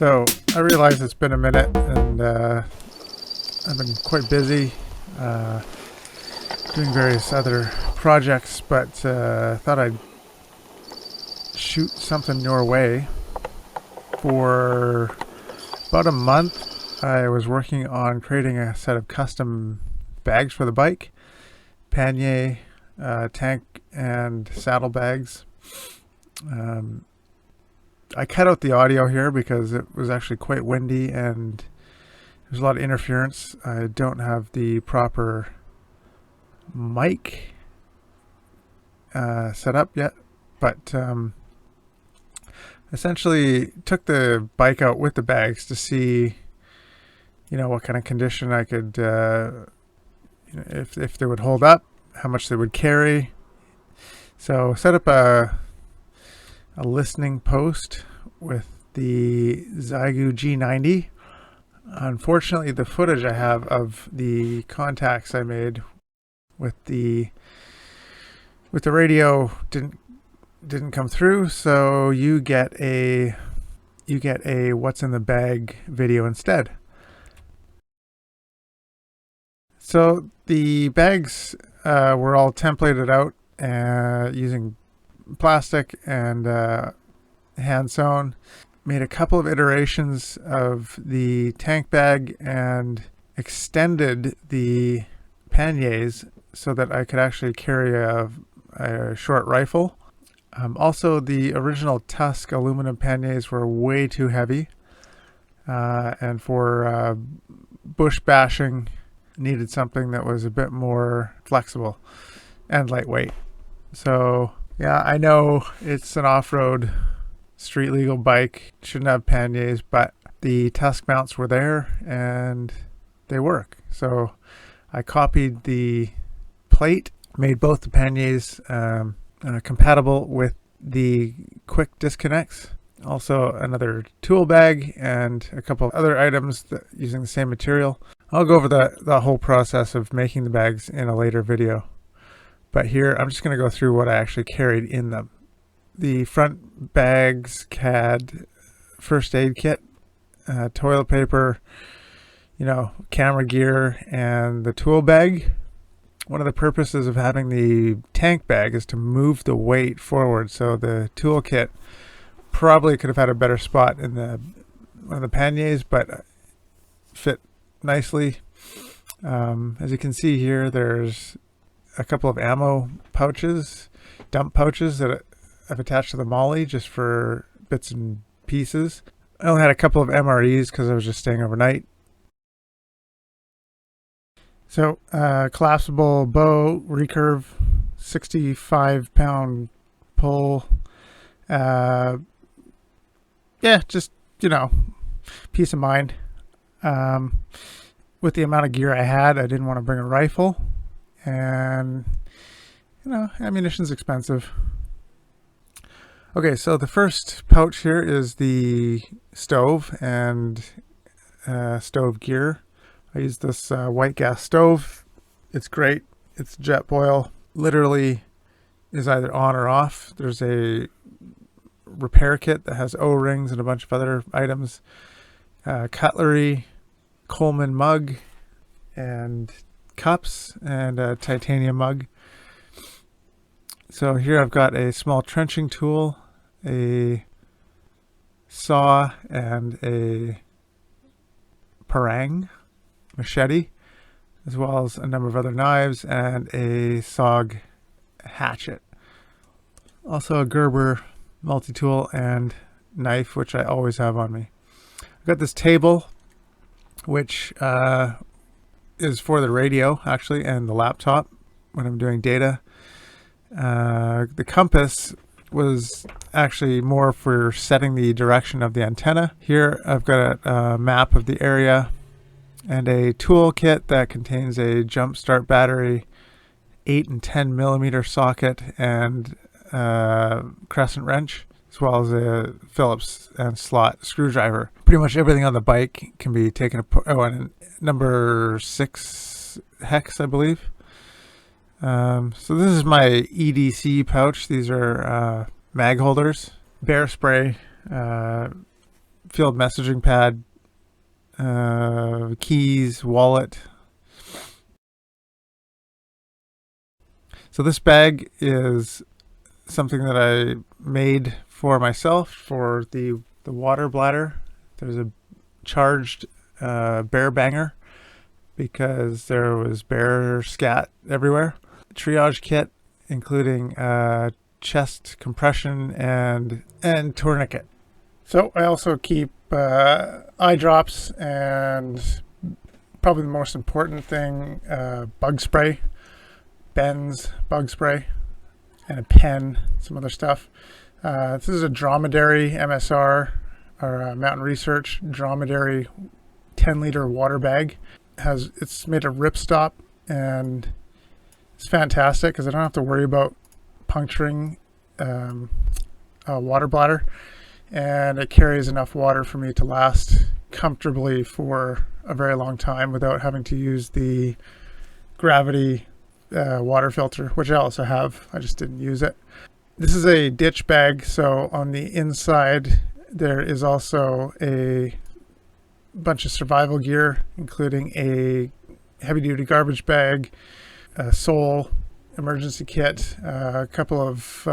So I realize it's been a minute, and I've been quite busy doing various other projects, but thought I'd shoot something your way. For about a month, I was working on creating a set of custom bags for the bike, pannier, tank, and saddle bags. I cut out the audio here because it was actually quite windy and there's a lot of interference. I don't have the proper mic set up yet, but essentially took the bike out with the bags to see, what kind of condition I could, if they would hold up, how much they would carry. So set up a listening post with the Xeigu G90. Unfortunately, the footage I have of the contacts I made with the radio didn't come through, so you get a what's in the bag video instead. So the bags were all templated out using plastic and hand sewn. Made a couple of iterations of the tank bag and extended the panniers so that I could actually carry a short rifle. Also, the original Tusk aluminum panniers were way too heavy, and for bush bashing needed something that was a bit more flexible and lightweight. So yeah, I know it's an off-road street legal bike, shouldn't have panniers, but the Tusk mounts were there and they work. So I copied the plate, made both the panniers compatible with the quick disconnects. Also another tool bag and a couple of other items using the same material. I'll go over the whole process of making the bags in a later video. But here I'm just going to go through what I actually carried in them. The front bags had first aid kit, toilet paper, camera gear, and the tool bag. One of the purposes of having the tank bag is to move the weight forward, so the tool kit probably could have had a better spot in one of the panniers, but fit nicely. As you can see here, there's a couple of ammo pouches, dump pouches that I've attached to the molly just for bits and pieces. I only had a couple of MREs because I was just staying overnight. So collapsible bow, recurve, 65-pound pull. Just, peace of mind. With the amount of gear I had, I didn't want to bring a rifle. And, ammunition's expensive. Okay, so the first pouch here is the stove and stove gear. I use this white gas stove. It's great. It's JetBoil. Literally is either on or off. There's a repair kit that has O-rings and a bunch of other items. Cutlery, Coleman mug, and cups, and a titanium mug. So here I've got a small trenching tool, a saw, and a parang machete, as well as a number of other knives and a SOG hatchet. Also a Gerber multi-tool and knife, which I always have on me. I've got this table, which is for the radio actually, and the laptop when I'm doing data. The compass was actually more for setting the direction of the antenna. Here I've got a map of the area and a tool kit that contains a jump start battery, 8 and 10 millimeter socket, and crescent wrench, as well as a Phillips and slot screwdriver. Pretty much everything on the bike can be taken apart. Oh, and number 6 hex, I believe. So this is my EDC pouch. These are mag holders, bear spray, field messaging pad, keys, wallet. So this bag is something that I made for myself for the water bladder. There's a charged bear banger because there was bear scat everywhere. Triage kit including chest compression and tourniquet. So I also keep eye drops and probably the most important thing, bug spray, Ben's bug spray, and a pen, some other stuff. This is a dromedary MSR, or Mountain Research dromedary 10-liter water bag. It's made of ripstop, and it's fantastic because I don't have to worry about puncturing a water bladder, and it carries enough water for me to last comfortably for a very long time without having to use the gravity water filter, which I also have. I just didn't use it. This is a ditch bag, so on the inside there is also a bunch of survival gear, including a heavy-duty garbage bag, a sole emergency kit, a couple of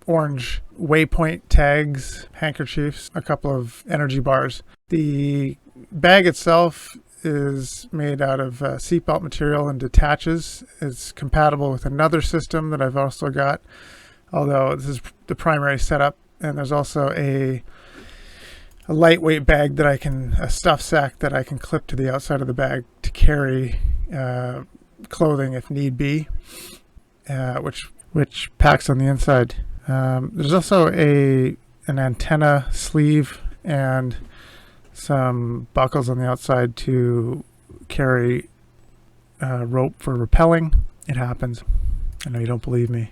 orange waypoint tags, handkerchiefs, a couple of energy bars. The bag itself is made out of seatbelt material and detaches. It's compatible with another system that I've also got, although this is the primary setup. And there's also a lightweight bag that a stuff sack that I can clip to the outside of the bag to carry clothing if need be, which packs on the inside. There's also an antenna sleeve and some buckles on the outside to carry rope for rappelling. It happens. I know you don't believe me.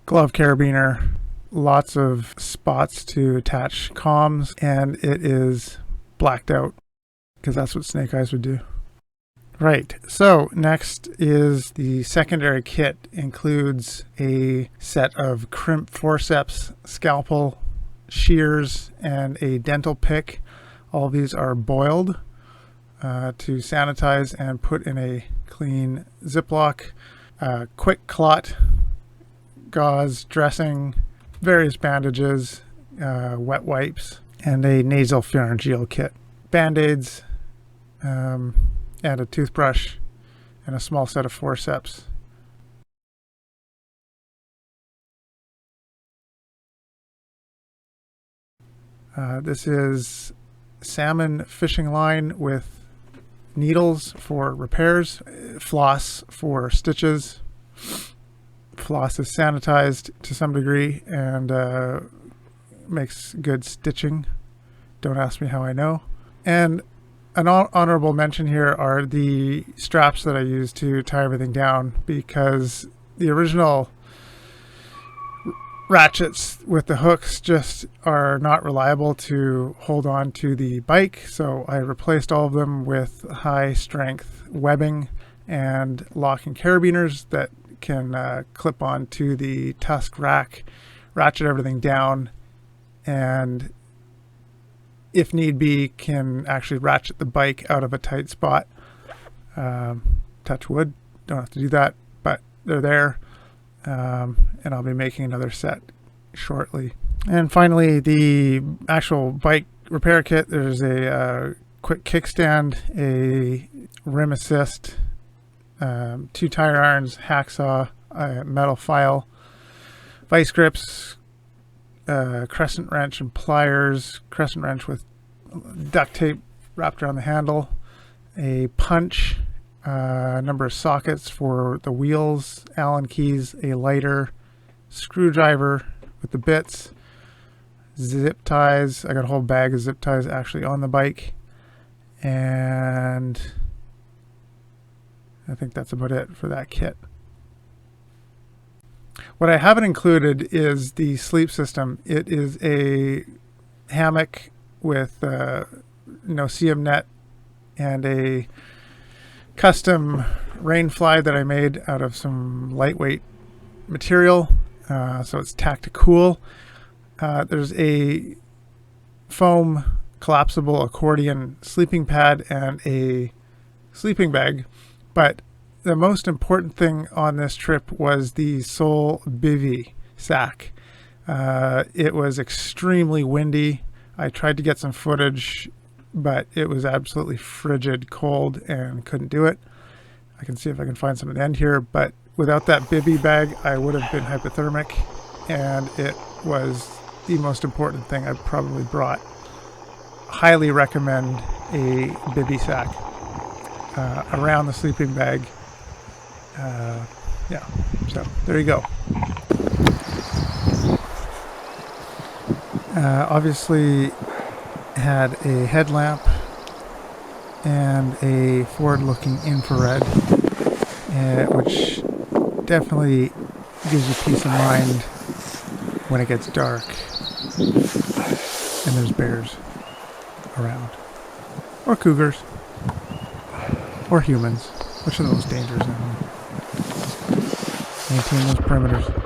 Glove carabiner, lots of spots to attach comms, and it is blacked out because that's what Snake Eyes would do. Right, so next is the secondary kit. Includes a set of crimp forceps, scalpel, shears, and a dental pick. All of these are boiled to sanitize and put in a clean Ziploc. Quick clot, gauze, dressing, various bandages, wet wipes, and a nasal pharyngeal kit. Band-aids, and a toothbrush, and a small set of forceps. This is salmon fishing line with needles for repairs, floss for stitches. Floss is sanitized to some degree and makes good stitching. Don't ask me how I know. And an honorable mention here are the straps that I use to tie everything down, because the original ratchets with the hooks just are not reliable to hold on to the bike. So I replaced all of them with high strength webbing and locking carabiners that can clip on to the tusk rack, ratchet everything down, and if need be, can actually ratchet the bike out of a tight spot. Touch wood, don't have to do that, but they're there. And I'll be making another set shortly. And finally, the actual bike repair kit. There's a quick kickstand, a rim assist, 2 tire irons, hacksaw, a metal file, vice grips, crescent wrench and pliers, crescent wrench with duct tape wrapped around the handle, a punch, a number of sockets for the wheels, Allen keys, a lighter, screwdriver with the bits, zip ties. I got a whole bag of zip ties actually on the bike, and I think that's about it for that kit. What I haven't included is the sleep system. It is a hammock with no-see-um net and a custom rain fly that I made out of some lightweight material, so it's tacked to cool. There's a foam collapsible accordion sleeping pad and a sleeping bag. But the most important thing on this trip was the sole bivy sack. It was extremely windy. I tried to get some footage, but it was absolutely frigid cold and couldn't do it. I can see if I can find some at the end here, but without that bivy bag, I would have been hypothermic, and it was the most important thing I probably brought. Highly recommend a bivy sack around the sleeping bag. Yeah, so there you go. Obviously had a headlamp and a forward-looking infrared, which definitely gives you peace of mind when it gets dark and there's bears around, or cougars, or humans, which are the most dangerous animals. Maintain those perimeters.